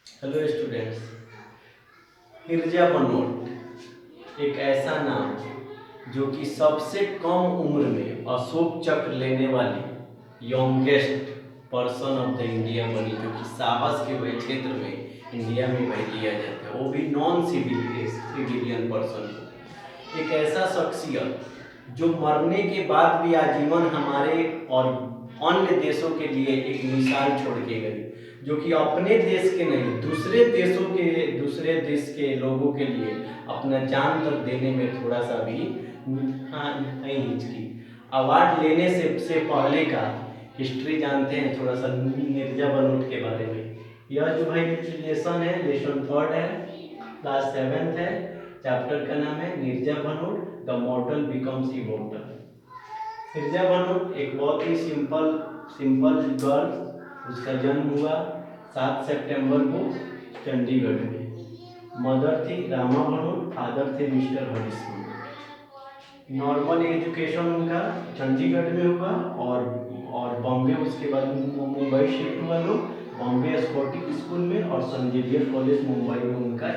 Hello students. Mirza Banot एक ऐसा नाम जो कि सबसे कम उम्र में अशोक चक्र लेने वाली youngest person of the India बनी, जो कि साहस के वही क्षेत्र में इंडिया में वही दिया जाता है, वो भी नॉन सिविलियन पर्सन को। एक ऐसा शख्सियत जो मरने के बाद भी आजीवन हमारे और अन्य देशों के लिए एक मिसाल छोड़ के गई, जो कि अपने देश के नहीं दूसरे देश के लोगों के लिए अपना जान तक देने में थोड़ा सा भी नहीं हिचकी। अवार्ड लेने से पहले का हिस्ट्री जानते हैं थोड़ा सा मिर्जा बनोट के बारे में। यह जो भाई लेसन है, लेसन थर्ड है, क्लास 7th है। चैप्टर का नाम है Mirza Banot the model becomes immortal. Mirza Banot एक बहुत ही सिंपल गर्ल, उसका जन्म हुआ 7 सितंबर को चंडीगढ़ में। मदर थी रामा बनोट, फादर थे mister Harish Banot. Normal education उनका चंडीगढ़ में हुआ और बॉम्बे, उसके बाद मुंबई शिफ्ट हुआ लोग, बॉम्बे स्कॉटिश स्कूल में और सन जेवियर कॉलेज मुंबई में उनका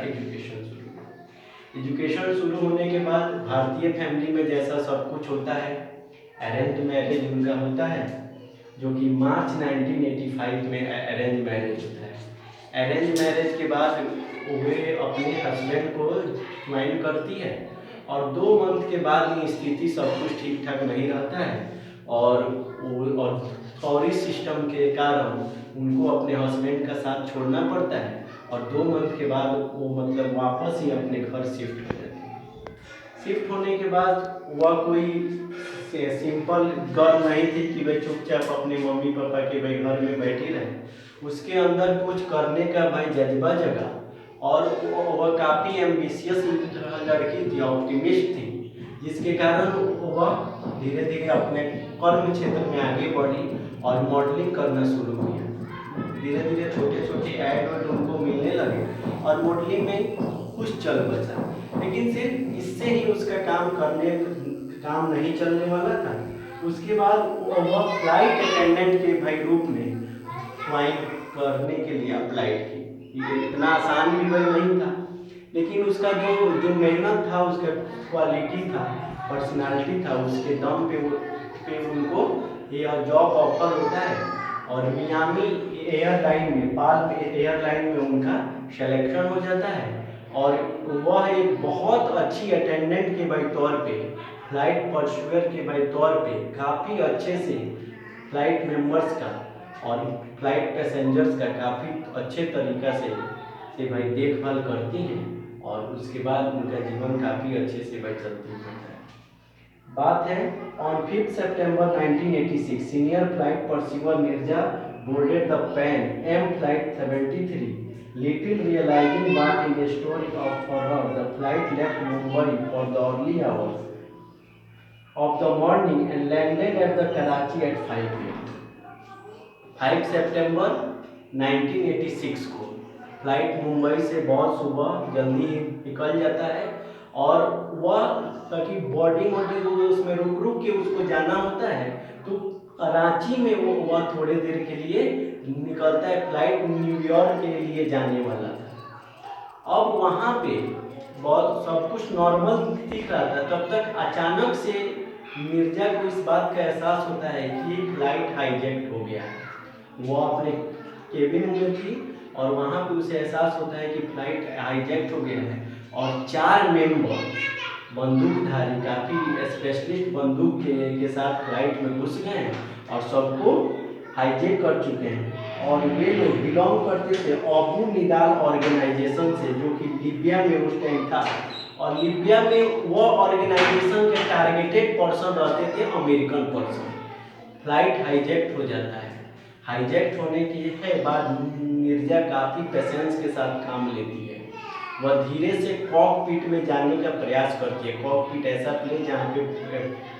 एजुकेशन शुरू होने के बाद भारतीय फैमिली में जैसा सब कुछ होता है, अरेंज मैरिज उनका होता है, जो कि मार्च 1985 में अरेंज मैरिज होता है। अरेंज मैरिज के बाद वे अपने हस्बैंड को ज्वाइन करती है और 2 मंथ के बाद ही स्थिति सब कुछ ठीक ठाक नहीं रहता है और फौरी सिस्टम के कारण उनको अपने हस्बैंड का साथ छोड़ना पड़ता है और 2 मंथ के बाद वो मतलब वापस ही अपने घर शिफ्ट हो जाती है। शिफ्ट होने के बाद वह कोई सिंपल गर्ल नहीं थी कि भाई चुपचाप अपने मम्मी पापा के भाई घर में बैठी रहे। उसके अंदर कुछ करने का भाई जज्बा जगा और वह काफ़ी एम्बिशियस लड़की थी, ऑप्टिमिस्ट थी, जिसके कारण वह धीरे धीरे अपने कर्म क्षेत्र में आगे बढ़ी और मॉडलिंग करना शुरू किया। धीरे धीरे छोटे छोटे ऐड उनको मिलने लगे और मॉडलिंग में कुछ चल बचा, लेकिन सिर्फ इससे ही उसका काम नहीं चलने वाला था। उसके बाद वह फ्लाइट अटेंडेंट के भाई रूप में फ्लाइंग करने के लिए अप्लाई की। ये इतना आसान भी भाई नहीं था, लेकिन उसका जो मेहनत था, उसका क्वालिटी था, पर्सनालिटी था, उसके दम पे उनको यह जॉब ऑफर होता है और मियामी पाल एयरलाइन में उनका सिलेक्शन हो जाता है और वह एक बहुत अच्छी अटेंडेंट के भाई तौर पे, फ्लाइट परस्यूअर के भाई तौर पे काफ़ी अच्छे से फ्लाइट मेंबर्स का और फ्लाइट पैसेंजर्स का काफ़ी अच्छे तरीक़ा से भाई देखभाल करती हैं और उसके बाद उनका जीवन काफ़ी अच्छे से भाई चलती है। बात है ऑन 5 सितंबर 1986 senior flight purser Mirza boarded the Pan Am Flight 73. Little realizing what in the story of for her, the flight left Mumbai for the early hours of the morning and landed at the Karachi at 5 p.m. 5 सितंबर 1986 को flight Mumbai से बहुत सुबह जल्दी ही निकल जाता है और वह ताकि बोर्डिंग उसमें रुक के उसको जाना होता है, तो कराची में वह थोड़े देर के लिए निकलता है। फ्लाइट न्यूयॉर्क के लिए जाने वाला था। अब वहाँ पे बहुत सब कुछ नॉर्मल दिख रहा था, तब तक अचानक से मिर्जा को इस बात का एहसास होता है कि फ्लाइट हाईजैक्ट हो गया है। वो अपने केबिन में थी और वहाँ पे उसे एहसास होता है कि फ्लाइट हाईजैक्ट हो गया है और 4 मेंबर बंदूकधारी, काफ़ी स्पेशलिस्ट बंदूक के साथ फ्लाइट में घुस गए हैं और सबको हाईजैक कर चुके हैं। और वे लोग बिलोंग करते थे अबू निदाल ऑर्गेनाइजेशन से, जो कि लीबिया में उस टाइम था और लीबिया में वो ऑर्गेनाइजेशन के टारगेटेड पर्सन रहते थे अमेरिकन पर्सन। फ्लाइट हाईजैक्ट हो जाता है। हाईजैक्ट होने के बाद मिर्जा काफ़ी पेशेंस के साथ काम लेती है। वह धीरे से कॉकपिट में जाने का प्रयास करती है। कॉकपिट ऐसा प्लेस जहाँ पे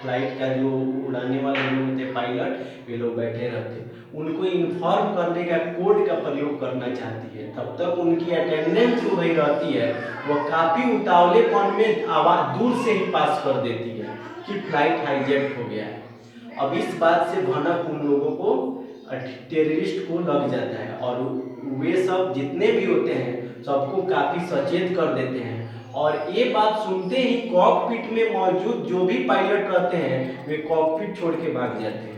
फ्लाइट का जो उड़ाने वाले लोग थे, पायलट, वे लोग बैठे रहते, उनको इन्फॉर्म करने का कोड का प्रयोग करना चाहती है। तब तक उनकी अटेंडेंस जो वही रहती है वह काफ़ी उतावलेपन में आवाज़ दूर से ही पास कर देती है कि फ्लाइट हाईजैक्ट हो गया है। अब इस बात से भनक उन लोगों को टेररिस्ट को लग जाता है और वे सब जितने भी होते हैं सबको काफ़ी सचेत कर देते हैं। और ये बात सुनते ही कॉकपिट में मौजूद जो भी पायलट रहते हैं वे कॉकपिट छोड़ के भाग जाते हैं।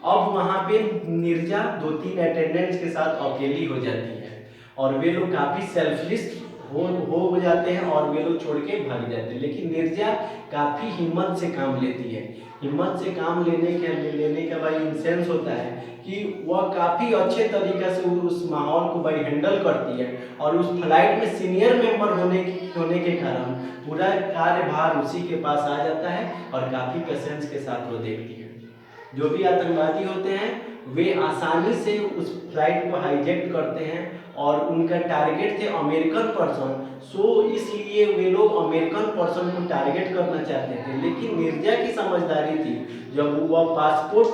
अब वहाँ पे निर्जा 2-3 अटेंडेंट्स के साथ अकेली हो जाती है और वे लोग काफ़ी सेल्फलेस हो जाते हैं और वे लोग छोड़ के भाग जाते हैं। लेकिन निर्जा काफ़ी हिम्मत से काम लेती है। हिम्मत से काम लेने का भाई इंसेंस होता है कि वह काफ़ी अच्छे तरीक़े से उस माहौल को भाई हैंडल करती है और उस फ्लाइट में सीनियर मेंबर होने के कारण पूरा कार्यभार उसी के पास आ जाता है और काफ़ी पेशेंस के साथ वो देखती है। जो भी आतंकवादी होते हैं वे आसानी से उस फ्लाइट को हाईजैक करते हैं और उनका टारगेट थे अमेरिकन पर्सन। सो इसलिए वे लोग अमेरिकन पर्सन को टारगेट करना चाहते थे। लेकिन निर्जा की समझदारी थी, जब वह पासपोर्ट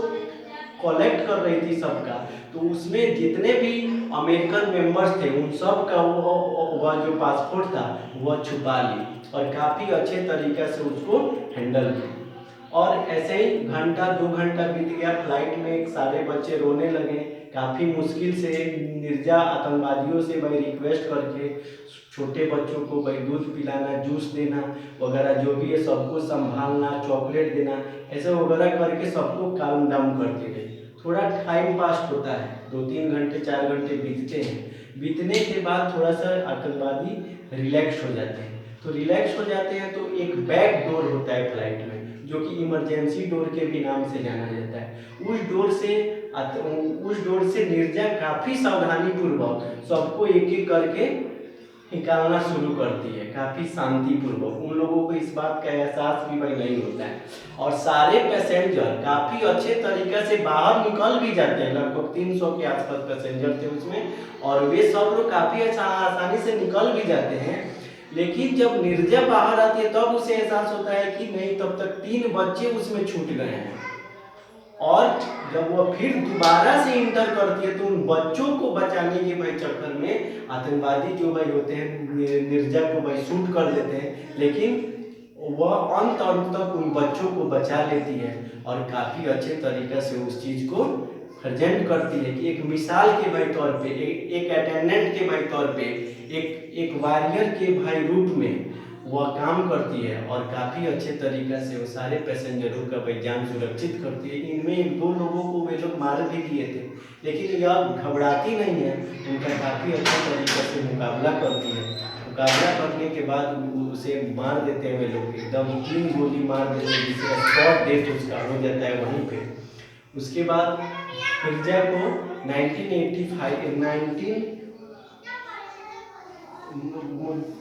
कलेक्ट कर रही थी सबका, तो उसमें जितने भी अमेरिकन मेंबर्स थे उन सब का वह जो पासपोर्ट था वह छुपा ली और काफ़ी अच्छे तरीक़े से उसको हैंडल किया। और ऐसे ही घंटा 2 घंटा बीत गया, फ्लाइट में सारे बच्चे रोने लगे। काफ़ी मुश्किल से निर्जा आतंकवादियों से भाई रिक्वेस्ट करके छोटे बच्चों को भाई दूध पिलाना, जूस देना वगैरह जो भी है सबको संभालना, चॉकलेट देना, ऐसे वगैरह करके सबको काम डाउन करते गए। थोड़ा टाइम पास होता है, 2-3 घंटे 4 घंटे बीतते हैं। बीतने के बाद थोड़ा सा आतंकवादी रिलैक्स हो जाते हैं। तो रिलैक्स हो जाते हैं तो एक बैक डोर होता है फ्लाइट में जो कि इमरजेंसी डोर के भी नाम से जाना जाता है। उस डोर से निर्जा काफ़ी सावधानी पूर्वक सबको एक एक करके निकालना शुरू करती है, काफ़ी शांतिपूर्वक। उन लोगों को इस बात का एहसास भी भाई नहीं होता है और सारे पैसेंजर काफ़ी अच्छे तरीके से बाहर निकल भी जाते हैं। लगभग 300 के आसपास पैसेंजर थे उसमें और वे सब लोग काफ़ी आसानी से निकल भी जाते हैं। लेकिन जब निर्जा बाहर आती है तब उसे एहसास होता है कि नहीं, तब तक 3 बच्चे उसमें छूट गए हैं। और जब वह फिर दोबारा से इंटर करती है तो उन बच्चों को बचाने के भाई चक्कर में आतंकवादी जो भाई होते हैं निर्जा को भाई शूट कर देते हैं। लेकिन वह अंत तक उन बच्चों को बचा लेती है और काफ़ी अच्छे तरीके से उस चीज़ को प्रेजेंट करती है कि एक मिसाल के भाई तौर पे, एक अटेंडेंट के भाई तौर पे, एक वॉरियर के भाई रूप में वह काम करती है और काफ़ी अच्छे तरीके से वो सारे पैसेंजरों का भाई जान सुरक्षित करती है। इनमें 1-2 लोगों को वे लोग मार भी दिए थे, लेकिन यह घबराती नहीं है, उनका काफ़ी अच्छे तरीके से मुकाबला करती है। मुकाबला करने के बाद उसे मार देते हैं वे लोग, एकदम 3 गोली मार देते हैं जिससे स्पॉट डेथ उसका हो जाता है वहीं पे। उसके बाद निर्जा को 1985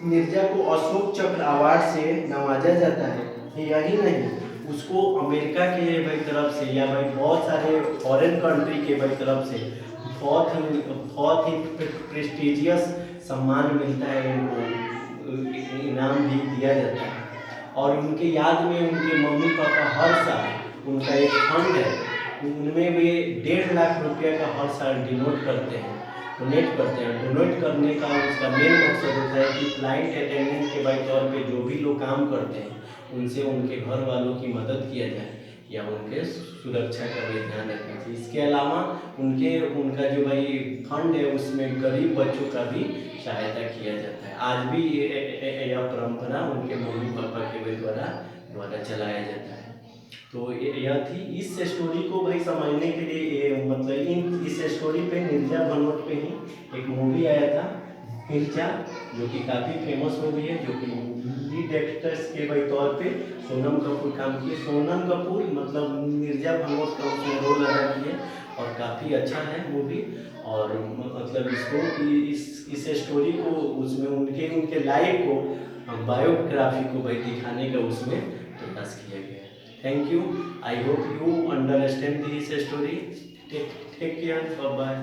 निर्जा को अशोक चक्र अवार्ड से नवाजा जाता है। यही नहीं, उसको अमेरिका के भाई तरफ से या भाई बहुत सारे फॉरेन कंट्री के भाई तरफ से बहुत ही प्रेस्टिजियस सम्मान मिलता है, उनको इनाम भी दिया जाता है। और उनके याद में उनके मम्मी पापा हर साल उनका एक फंड है, उनमें वे 1.5 लाख रुपये का हर साल डोनेट करते हैं। डोनेट करने का उसका मेन मकसद होता है कि फ्लाइट अटेंडेंट के भाई तौर पे जो भी लोग काम करते हैं उनसे उनके घर वालों की मदद किया जाए या उनके सुरक्षा का भी ध्यान रखना चाहिए। इसके अलावा उनका जो भाई फंड है उसमें गरीब बच्चों का भी सहायता किया जाता है। आज भी यह परंपरा उनके मम्मी पापा के द्वारा चलाया जाता है। तो यह थी इस स्टोरी को भाई समझने के लिए, मतलब इस स्टोरी पे निर्जा भनोट पे ही एक मूवी आया था मिर्जा, जो कि काफ़ी फेमस मूवी है, जो कि लीड एक्टर्स के भाई तौर पे सोनम कपूर काम किए। सोनम कपूर मतलब निर्जा भनोट का उसमें रोल अदा किए और काफ़ी अच्छा है मूवी। और मतलब इस स्टोरी को उसमें उनके लाइफ को बायोग्राफी को भाई दिखाने का उसमें प्रयास किया गया है। Thank you. I hope you understand this story. Take care. Bye bye.